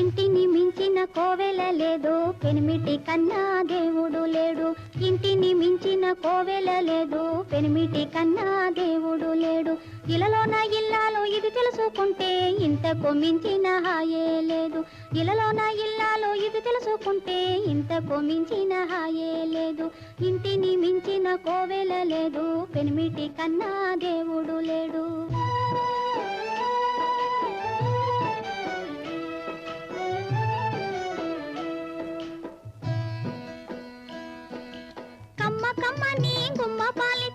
ఇంటిని మించిన కోవెల లేదు, పెనిమిటి కన్నా దేవుడు లేడు. ఇంటిని మించిన కోవెల లేదు, పెనిమిటి కన్నా దేవుడు లేడు. ఇలలోన ఇల్లాలు ఇది తెలుసుకుంటే ఇంతకు మించిన హాయే లేదు. ఇలలోన ఇల్లాలు ఇది తెలుసుకుంటే ఇంతకు మించిన హాయే లేదు. ఇంటిని మించిన కోవెల లేదు, పెనిమిటి కన్నా దేవుడు లేడు. కమ్మ కమ్మని గుమ్మ పాలి